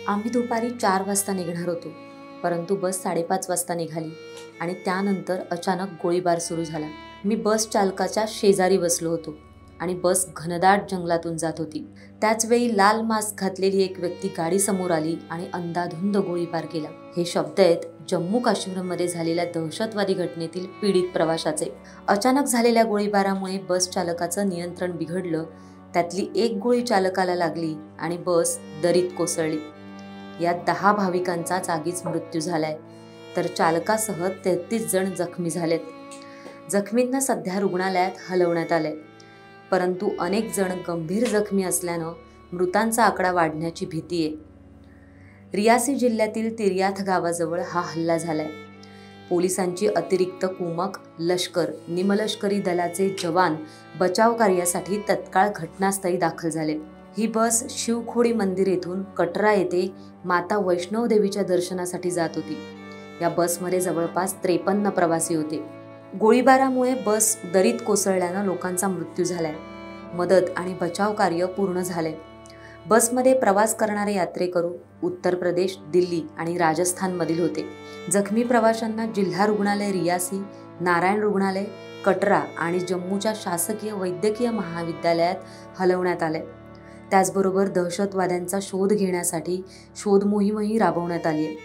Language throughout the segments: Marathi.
आम्ही दुपारी 4 वाजता निघणार होतो, परंतु बस 5:30 वाजता निघाली आणि त्यानंतर अचानक गोळीबार सुरू झाला. मी बस चालकाच्या शेजारी बसलो होतो आणि बस घनदाट जंगलातून जात होती. त्याचवेळी लाल मास्क घातलेली एक व्यक्ती गाडीसमोर आली आणि अंधाधुंद गोळीबार केला. हे शब्द आहेत जम्मू काश्मीरमध्ये झालेल्या दहशतवादी घटनेतील पीडित प्रवाशाचे. अचानक झालेल्या गोळीबारामुळे बस चालकाचं नियंत्रण बिघडलं. त्यातली एक गोळी चालकाला लागली आणि बस दरीत कोसळली. यात 10 भाविकांचा जागीच मृत्यू झालाय, तर चालकासह 33 जण जखमी झालेत. जखमींना सध्या रुग्णालयात हलवण्यात आलंय, परंतु अनेक जण गंभीर जखमी असल्यानं मृतांचा आकडा वाढण्याची भीती आहे. रियासी जिल्ह्यातील तिरियाथ गावाजवळ हा हल्ला झालाय. पोलिसांची अतिरिक्त कुमक, लष्कर, निमलष्करी दलाचे जवान बचाव कार्यासाठी तत्काळ घटनास्थळी दाखल झाले. ही बस शिवखोडी मंदिर येथून कटरा येथे माता वैष्णव देवीच्या दर्शनासाठी जात होती. या बसमध्ये जवळपास 53 प्रवासी होते. गोळीबारामुळे बस दरीत कोसळल्यानं लोकांचा मृत्यू झालाय. मदत आणि बचाव कार्य पूर्ण झाले. बसमध्ये प्रवास करणारे यात्रेकरू उत्तर प्रदेश, दिल्ली आणि राजस्थानमधील होते. जखमी प्रवाशांना जिल्हा रुग्णालय रियासी, नारायण रुग्णालय, कटरा आणि जम्मूच्या शासकीय वैद्यकीय महाविद्यालयात हलवण्यात आले. त्याचबरोबर दहशतवाद्यांचा शोध घेण्यासाठी शोध मोहीमही राबवण्यात आली आहे.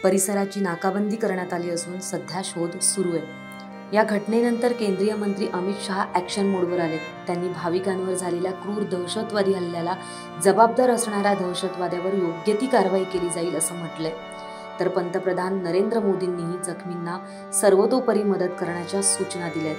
परिसराची नाकाबंदी करण्यात आली असून सध्या शोध सुरू आहे. या घटनेनंतर केंद्रीय मंत्री अमित शहा ॲक्शन मोडवर आले. त्यांनी भाविकांवर झालेल्या क्रूर दहशतवादी हल्ल्याला जबाबदार असणाऱ्या दहशतवाद्यावर योग्य ती कारवाई केली जाईल असं म्हटलंय. तर पंतप्रधान नरेंद्र मोदींनीही जखमींना सर्वतोपरी मदत करण्याच्या सूचना दिल्यात.